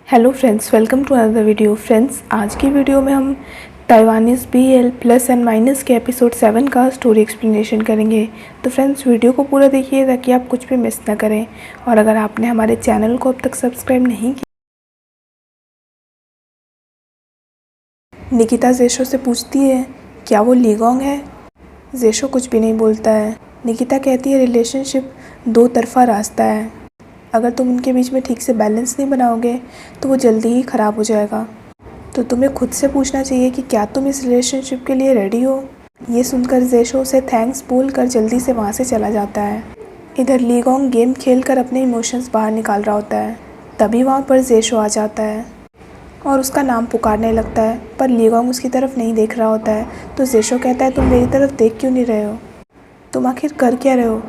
Hello friends, welcome to another video. Friends, आज की video में हम Taiwanese BL plus and minus के एपिसोड 7 का स्टोरी एक्सप्लेनेशन करेंगे। तो फ्रेंड्स, वीडियो को पूरा देखिए ताकि आप कुछ भी मिस ना करें। और अगर आपने हमारे चैनल को अब तक सब्सक्राइब नहीं किया। निकिता जेशो से पूछती है क्या वो लीगोंग है। जेशो कुछ भी नहीं बोलता है। निकिता कहती है रिलेशनशिप दो तरफा रास्ता है, अगर तुम उनके बीच में ठीक से बैलेंस नहीं बनाओगे तो वो जल्दी ही ख़राब हो जाएगा। तो तुम्हें खुद से पूछना चाहिए कि क्या तुम इस रिलेशनशिप के लिए रेडी हो। ये सुनकर जेशो उसे थैंक्स बोलकर जल्दी से वहाँ से चला जाता है। इधर लीगोंग गेम खेलकर अपने इमोशंस बाहर निकाल रहा होता है। तभी वहाँ पर जेशो आ जाता है और उसका नाम पुकारने लगता है, पर लीगोंग उसकी तरफ नहीं देख रहा होता है। तो जेशो कहता है तुम मेरी तरफ देख क्यों नहीं रहे हो, तुम आखिर कर क्या रहे हो,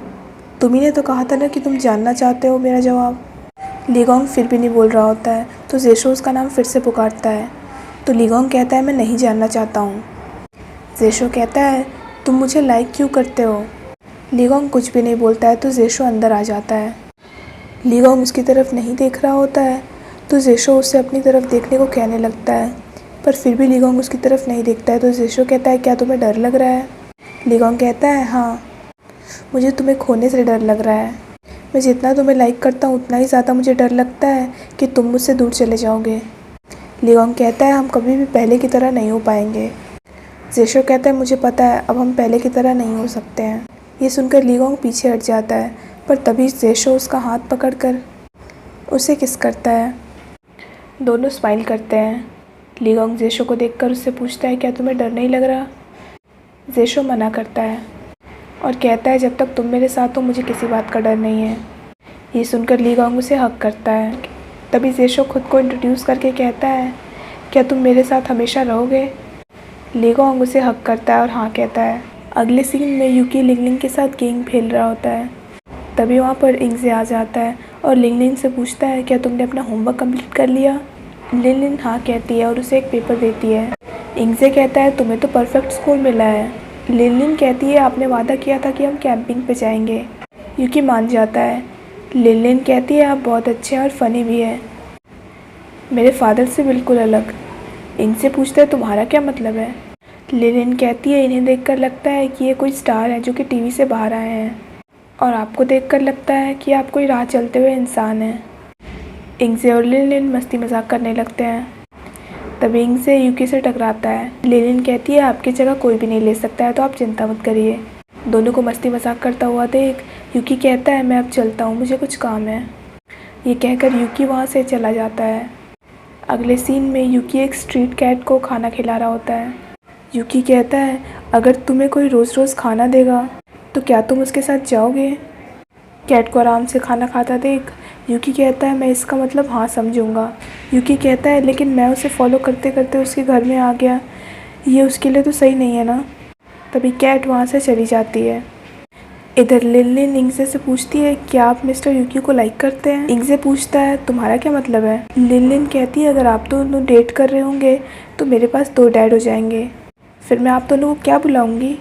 तुम्ही ने तो कहा था ना कि तुम जानना चाहते हो मेरा जवाब। लीगोंग फिर भी नहीं बोल रहा होता है। तो जेशो उसका नाम फिर से पुकारता है। तो लीगोंग कहता है मैं नहीं जानना चाहता हूँ। जेशो कहता है तुम मुझे लाइक क्यों करते हो। लीगोंग कुछ भी नहीं बोलता है। तो जेशो अंदर आ जाता है। लीगोंग उसकी तरफ नहीं देख रहा होता है। तो जेशो उससे अपनी तरफ देखने को कहने लगता है, पर फिर भी लीगोंग उसकी तरफ नहीं देखता है। तो जेशो कहता है क्या तुम्हें डर लग रहा है। लीगोंग कहता है हाँ, मुझे तुम्हें खोने से डर लग रहा है। मैं जितना तुम्हें लाइक करता हूँ उतना ही ज़्यादा मुझे डर लगता है कि तुम मुझसे दूर चले जाओगे। लीगोंग कहता है हम कभी भी पहले की तरह नहीं हो पाएंगे। जेशो कहता है मुझे पता है, अब हम पहले की तरह नहीं हो सकते हैं। ये सुनकर लीगोंग पीछे हट जाता है, पर तभी जेशो उसका हाथ पकड़कर उसे किस करता है। दोनों स्माइल करते हैं। लीगोंग जेशो को देखकर उससे पूछता है क्या तुम्हें डर नहीं लग रहा। जेशो मना करता है और कहता है जब तक तुम मेरे साथ हो मुझे किसी बात का डर नहीं है। ये सुनकर लीगोंग उसे हक करता है। तभी जेशो खुद को इंट्रोड्यूस करके कहता है क्या तुम मेरे साथ हमेशा रहोगे। लीगोंग उसे हक करता है और हाँ कहता है। अगले सीन में यूकी लिंगलिंग के साथ गेम खेल रहा होता है। तभी वहाँ पर इंगजे आ जाता है और लिंगलिंग से पूछता है क्या तुमने अपना होमवर्क कंप्लीट कर लिया। लिंगलिंग हाँ कहती है और उसे एक पेपर देती है। इंगजे कहता है तुम्हें तो परफेक्ट स्कोर मिला है। लिनलिन कहती है आपने वादा किया था कि हम कैंपिंग पे जाएंगे। यूकी मान जाता है। लिनलिन कहती है आप बहुत अच्छे हैं और फ़नी भी है, मेरे फादर से बिल्कुल अलग। इनसे पूछता है तुम्हारा क्या मतलब है। लिनलिन कहती है इन्हें देखकर लगता है कि ये कोई स्टार है जो कि टीवी से बाहर आए हैं, और आपको देखकर लगता है कि आप कोई राह चलते हुए इंसान हैं। इंगजे और लिनलिन मस्ती मजाक करने लगते हैं। तभी इंगजे यूकी से टकराता है। लिनलिन कहती है आपकी जगह कोई भी नहीं ले सकता है, तो आप चिंता मत करिए। दोनों को मस्ती मजाक करता हुआ देख यूकी कहता है मैं अब चलता हूँ, मुझे कुछ काम है। ये कहकर यूकी वहाँ से चला जाता है। अगले सीन में यूकी एक स्ट्रीट कैट को खाना खिला रहा होता है। यूकी कहता है अगर तुम्हें कोई रोज़ रोज़ खाना देगा तो क्या तुम उसके साथ जाओगे। कैट को आराम से खाना खाता देख यूकी कहता है मैं इसका मतलब हाँ समझूंगा। यूकी कहता है लेकिन मैं उसे फॉलो करते करते उसके घर में आ गया, ये उसके लिए तो सही नहीं है ना। तभी कैट वहाँ से चली जाती है। इधर लिनलिन इंगजे से पूछती है क्या आप मिस्टर यूकी को लाइक करते हैं। इंगजे पूछता है तुम्हारा क्या मतलब है। लिनलिन कहती है अगर आप दोनों डेट कर रहे होंगे तो मेरे पास 2 डैड हो जाएंगे, फिर मैं आप दोनों को क्या बुलाऊंगी,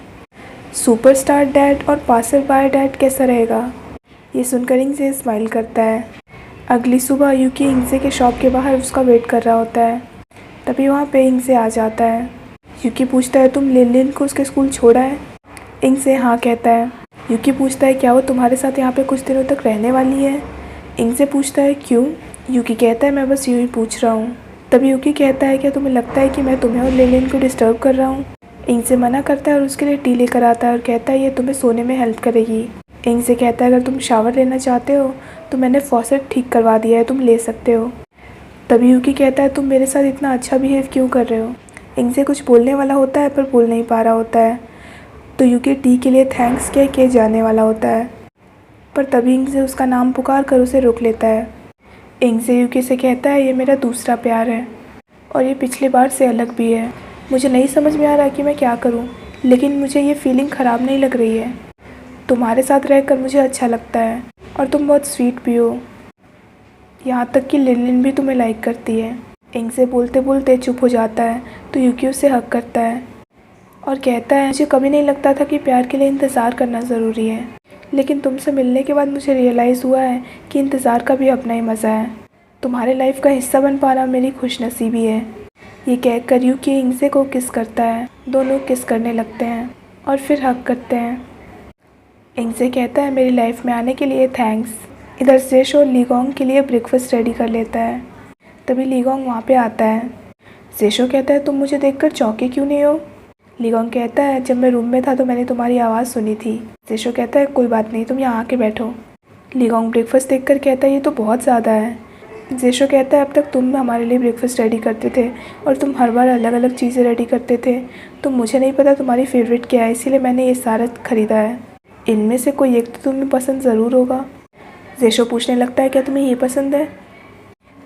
सुपरस्टार डैड और पासर बाय डैड कैसा रहेगा। ये सुनकर इंगजे स्माइल करता है। अगली सुबह यूकी इंगजे के शॉप के बाहर उसका वेट कर रहा होता है। तभी वहाँ पे इंगजे आ जाता है। यूकी पूछता है तुम लिनलिन को उसके स्कूल छोड़ा है। इंगजे हाँ कहता है। यूकी पूछता है क्या वो तुम्हारे साथ यहाँ पे कुछ दिनों तक रहने वाली है। इंगजे पूछता है क्यों। यूकी कहता है मैं बस यूँ ही पूछ रहा हूँ। तभी यूकी कहता है क्या तुम्हें लगता है कि मैं तुम्हें और लिनलिन को डिस्टर्ब कर रहा हूँ। इंगजे मना करता है और उसके लिए टी लेकर आता है और कहता है ये तुम्हें सोने में हेल्प करेगी। इंगजे कहता है अगर तुम शावर लेना चाहते हो तो मैंने फॉसेट ठीक करवा दिया है, तुम ले सकते हो। तभी यूकी कहता है तुम मेरे साथ इतना अच्छा बिहेव क्यों कर रहे हो। इंगजे कुछ बोलने वाला होता है पर बोल नहीं पा रहा होता है। तो यूकी टी के लिए थैंक्स कह के जाने वाला होता है, पर तभी इंगजे उसका नाम पुकार कर उसे रोक लेता है। इंगजे यूकी से कहता है ये मेरा दूसरा प्यार है और ये पिछली बार से अलग भी है। मुझे नहीं समझ में आ रहा कि मैं क्या करूं, लेकिन मुझे ये फीलिंग ख़राब नहीं लग रही है। तुम्हारे साथ रहकर मुझे अच्छा लगता है और तुम बहुत स्वीट भी हो, यहाँ तक कि लिनलिन भी तुम्हें लाइक करती है। इंगजे बोलते बोलते चुप हो जाता है। तो यूकी उसे हक करता है और कहता है मुझे कभी नहीं लगता था कि प्यार के लिए इंतज़ार करना ज़रूरी है, लेकिन तुमसे मिलने के बाद मुझे रियलाइज़ हुआ है कि इंतज़ार का भी अपना ही मज़ा है। तुम्हारे लाइफ का हिस्सा बन पाना मेरी खुशनसीबी है। ये कह कर यूँ कि इंसे को किस करता है। दोनों किस करने लगते हैं और फिर हग करते हैं। इंसे कहता है मेरी लाइफ में आने के लिए थैंक्स। इधर जेशो लीगोंग के लिए ब्रेकफास्ट रेडी कर लेता है। तभी लीगोंग वहाँ पे आता है। जेशो कहता है तुम मुझे देखकर चौंके क्यों नहीं हो। लीगोंग कहता है जब मैं रूम में था तो मैंने तुम्हारी आवाज़ सुनी थी। जेशो कहता है कोई बात नहीं, तुम यहाँ आके बैठो। लीगोंग ब्रेकफास्ट देखकर कहता है ये तो बहुत ज़्यादा है। जेशो कहता है अब तक तुम हमारे लिए ब्रेकफास्ट रेडी करते थे और तुम हर बार अलग अलग चीज़ें रेडी करते थे, तो मुझे नहीं पता तुम्हारी फेवरेट क्या है, इसीलिए मैंने ये सारा ख़रीदा है। इनमें से कोई एक तो तुम्हें पसंद ज़रूर होगा। जेशो पूछने लगता है क्या तुम्हें ये पसंद है।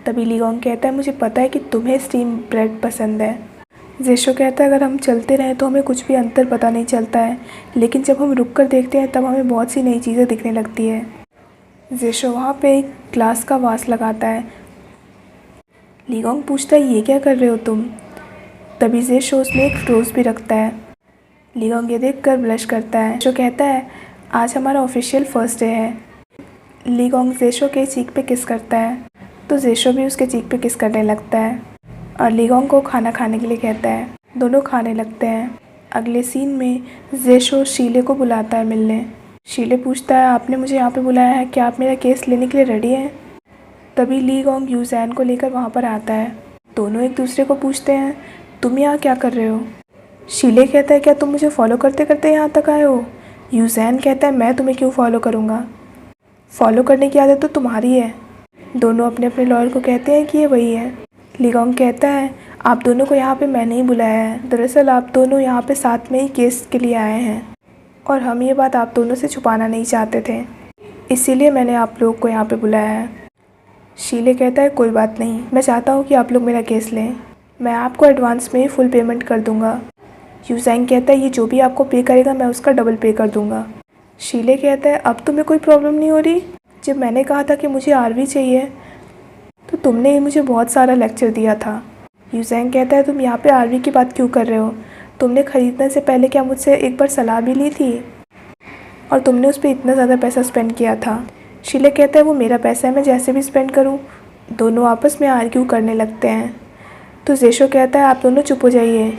तभी लीगोंग कहता है मुझे पता है कि तुम्हें स्टीम ब्रेड पसंद है। जेशो कहता है अगर हम चलते रहें तो हमें कुछ भी अंतर पता नहीं चलता है, लेकिन जब हम रुक कर देखते हैं तब हमें बहुत सी नई चीज़ें दिखने लगती है। जेशो वहाँ पे एक ग्लास का वास लगाता है। लीगोंग पूछता है ये क्या कर रहे हो तुम। तभी जेशो उसमें एक रोज़ भी रखता है। लीगोंग ये देखकर ब्लश करता है। जेशो कहता है आज हमारा ऑफिशियल फर्स्ट डे है। लीगोंग जेशो के चीक पे किस करता है तो जेशो भी उसके चीक पे किस करने लगता है और लीगोंग को खाना खाने के लिए कहता है। दोनों खाने लगते हैं। अगले सीन में जेशो शीले को बुलाता है मिलने। शीले पूछता है आपने मुझे यहाँ पे बुलाया है, क्या आप मेरा केस लेने के लिए रेडी हैं। तभी लीगोंग यूजैन को लेकर वहाँ पर आता है। दोनों एक दूसरे को पूछते हैं तुम यहाँ क्या कर रहे हो। शीले कहता है क्या तुम मुझे फॉलो करते करते यहाँ तक आए हो। यूजैन कहता है मैं तुम्हें क्यों फॉलो करूँगा, फॉलो करने की आदत तो तुम्हारी है। दोनों अपने अपने लॉयर को कहते हैं कि ये वही है। लीगोंग कहता है आप दोनों को यहाँ पे मैंने ही बुलाया है, दरअसल आप दोनों यहाँ पे साथ में ही केस के लिए आए हैं और हम ये बात आप दोनों से छुपाना नहीं चाहते थे, इसीलिए मैंने आप लोग को यहाँ पे बुलाया है। शीले कहता है कोई बात नहीं, मैं चाहता हूँ कि आप लोग मेरा केस लें, मैं आपको एडवांस में ही फुल पेमेंट कर दूँगा। यूजैंग कहता है ये जो भी आपको पे करेगा मैं उसका डबल पे कर दूँगा। शीले कहता है अब तुम्हें कोई प्रॉब्लम नहीं हो रही। जब मैंने कहा था कि मुझे आरवी चाहिए तो तुमने ही मुझे बहुत सारा लेक्चर दिया था। यूजैंग कहता है तुम यहाँ पे आरवी की बात क्यों कर रहे हो, तुमने ख़रीदने से पहले क्या मुझसे एक बार सलाह भी ली थी और तुमने उस पर इतना ज़्यादा पैसा स्पेंड किया था। शीले कहता है वो मेरा पैसा है, मैं जैसे भी स्पेंड करूँ। दोनों आपस में आर्ग्यू करने लगते हैं। तो जेशो कहता है आप दोनों चुप हो जाइए,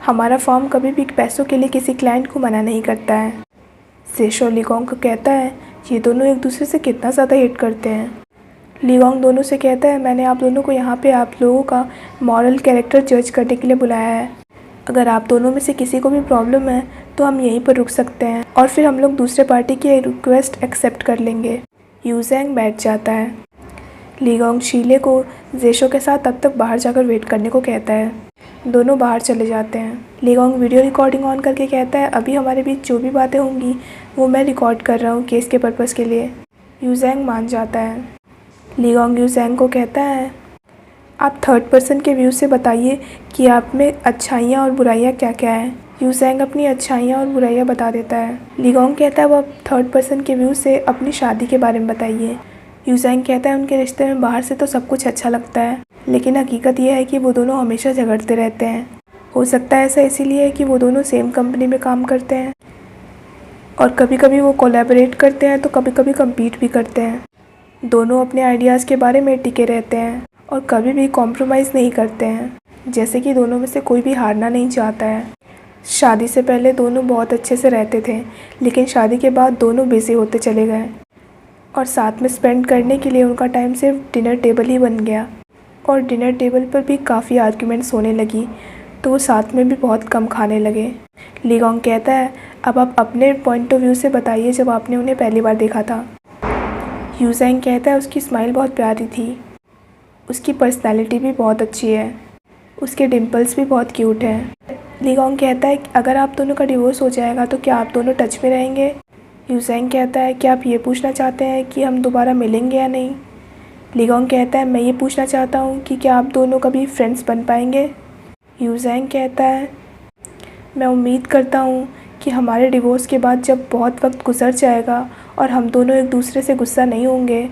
हमारा फॉर्म कभी भी पैसों के लिए किसी क्लाइंट को मना नहीं करता है। जेशो लीगोंग को कहता है ये दोनों एक दूसरे से कितना ज़्यादा हेट करते हैं। लीगोंग दोनों से कहता है मैंने आप दोनों को यहाँ पे आप लोगों का मॉरल कैरेक्टर जज करने के लिए बुलाया है। अगर आप दोनों में से किसी को भी प्रॉब्लम है तो हम यहीं पर रुक सकते हैं और फिर हम लोग दूसरे पार्टी की रिक्वेस्ट एक्सेप्ट कर लेंगे। यूजैंग बैठ जाता है। लीगोंग शीले को जेशो के साथ तब तक बाहर जाकर वेट करने को कहता है। दोनों बाहर चले जाते हैं। लीगोंग वीडियो रिकॉर्डिंग ऑन करके कहता है अभी हमारे बीच जो भी बातें होंगी वो मैं रिकॉर्ड कर रहा हूँ केस के पर्पज़ के लिए। यूजैंग मान जाता है। लीगोंग यूजैंग को कहता है आप थर्ड पर्सन के व्यू से बताइए कि आप में अच्छाइयाँ और बुराइयाँ क्या क्या हैं। यूजैंग अपनी अच्छाइयाँ और बुराइयाँ बता देता है। लीगोंग कहता है वो आप थर्ड पर्सन के व्यू से अपनी शादी के बारे में बताइए। यूजैंग कहता है उनके रिश्ते में बाहर से तो सब कुछ अच्छा लगता है, लेकिन हकीकत यह है कि वो दोनों हमेशा झगड़ते रहते हैं। हो सकता है ऐसा इसीलिए है कि वो दोनों सेम कंपनी में काम करते हैं और कभी कभी वो कोलैबोरेट करते हैं तो कभी कभी कम्पीट भी करते हैं। दोनों अपने आइडियाज़ के बारे में टिके रहते हैं और कभी भी कॉम्प्रोमाइज़ नहीं करते हैं, जैसे कि दोनों में से कोई भी हारना नहीं चाहता है। शादी से पहले दोनों बहुत अच्छे से रहते थे, लेकिन शादी के बाद दोनों बिज़ी होते चले गए और साथ में स्पेंड करने के लिए उनका टाइम सिर्फ डिनर टेबल ही बन गया और डिनर टेबल पर भी काफ़ी आर्ग्यूमेंट्स होने लगी तो वो साथ में भी बहुत कम खाने लगे। लीगोंग कहता है अब आप अपने पॉइंट ऑफ व्यू से बताइए जब आपने उन्हें पहली बार देखा था। यूजैंग कहता है उसकी स्माइल बहुत प्यारी थी, उसकी पर्सनैलिटी भी बहुत अच्छी है, उसके डिम्पल्स भी बहुत क्यूट हैं। लीगोंग कहता है अगर आप दोनों का डिवोर्स हो जाएगा तो क्या आप दोनों टच में रहेंगे। यूजैंग कहता है क्या आप ये पूछना चाहते हैं कि हम दोबारा मिलेंगे या नहीं। लीगोंग कहता है मैं ये पूछना चाहता हूँ कि क्या आप दोनों कभी फ्रेंड्स बन पाएंगे। यूजैंग कहता है मैं उम्मीद करता हूँ कि हमारे डिवोर्स के बाद जब बहुत वक्त गुजर जाएगा और हम दोनों एक दूसरे से गुस्सा नहीं होंगे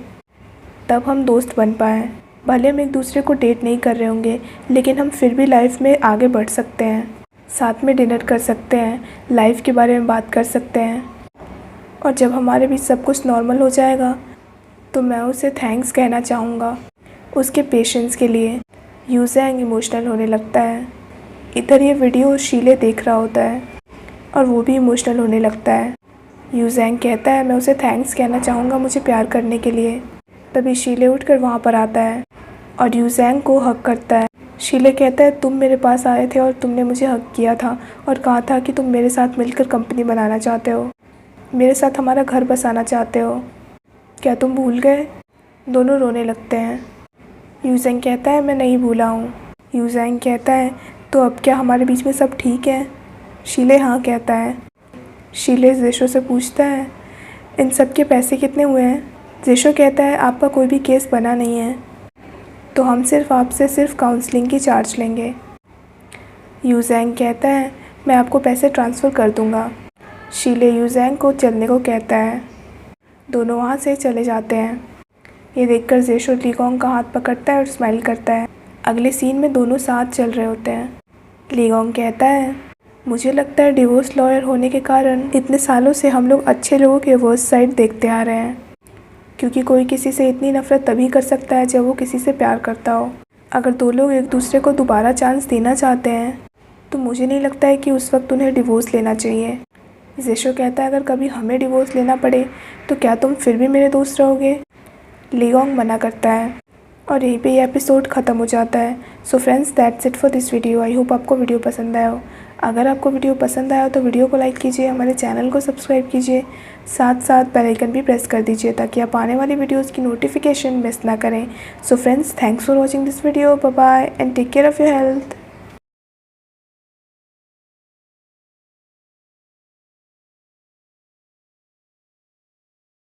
तब हम दोस्त बन पाएँ। भले हम एक दूसरे को डेट नहीं कर रहे होंगे लेकिन हम फिर भी लाइफ में आगे बढ़ सकते हैं, साथ में डिनर कर सकते हैं, लाइफ के बारे में बात कर सकते हैं और जब हमारे बीच सब कुछ नॉर्मल हो जाएगा तो मैं उसे थैंक्स कहना चाहूँगा उसके पेशेंस के लिए। यू ज़ैंग इमोशनल होने लगता है। इधर ये वीडियो शीले देख रहा होता है और वो भी इमोशनल होने लगता है। यू ज़ैंग कहता है मैं उसे थैंक्स कहना चाहूँगा मुझे प्यार करने के लिए। तभी शीले उठकर वहाँ पर आता है और यू ज़ैंग को हक करता है। शीले कहता है तुम मेरे पास आए थे और तुमने मुझे हक किया था और कहा था कि तुम मेरे साथ मिलकर कंपनी बनाना चाहते हो, मेरे साथ हमारा घर बसाना चाहते हो, क्या तुम भूल गए? दोनों रोने लगते हैं। यू ज़ैंग कहता है मैं नहीं भूला हूँ। यू ज़ैंग कहता है तो अब क्या हमारे बीच में सब ठीक है? शीले हाँ कहता है। शीले जेशो से पूछता है इन सब के पैसे कितने हुए हैं? जेशो कहता है आपका कोई भी केस बना नहीं है तो हम आपसे सिर्फ काउंसलिंग की चार्ज लेंगे। यू ज़ैंग कहता है मैं आपको पैसे ट्रांसफ़र कर दूंगा। शीले यू ज़ैंग को चलने को कहता है। दोनों वहाँ से चले जाते हैं। ये देखकर जेशो लीगोंग का हाथ पकड़ता है और स्माइल करता है। अगले सीन में दोनों साथ चल रहे होते हैं। लीगोंग कहता है मुझे लगता है डिवोर्स लॉयर होने के कारण इतने सालों से हम लोग अच्छे लोगों के वर्स्ट साइड देखते आ रहे हैं, क्योंकि कोई किसी से इतनी नफ़रत तभी कर सकता है जब वो किसी से प्यार करता हो। अगर दो लोग एक दूसरे को दोबारा चांस देना चाहते हैं तो मुझे नहीं लगता है कि उस वक्त उन्हें डिवोर्स लेना चाहिए। जेशो कहता है अगर कभी हमें डिवोर्स लेना पड़े तो क्या तुम फिर भी मेरे दोस्त रहोगे? लीगोंग मना करता है और यहीं पे ये एपिसोड ख़त्म हो जाता है। So friends that's it for this video. I hope आपको वीडियो पसंद आया हो। अगर आपको वीडियो पसंद आया हो तो वीडियो को लाइक कीजिए, हमारे चैनल को सब्सक्राइब कीजिए, साथ साथ बेल आइकन भी प्रेस कर दीजिए ताकि आप आने वाली वीडियोज़ की नोटिफिकेशन मिस ना करें। So friends thanks for watching this video. Bye bye and take care of your health.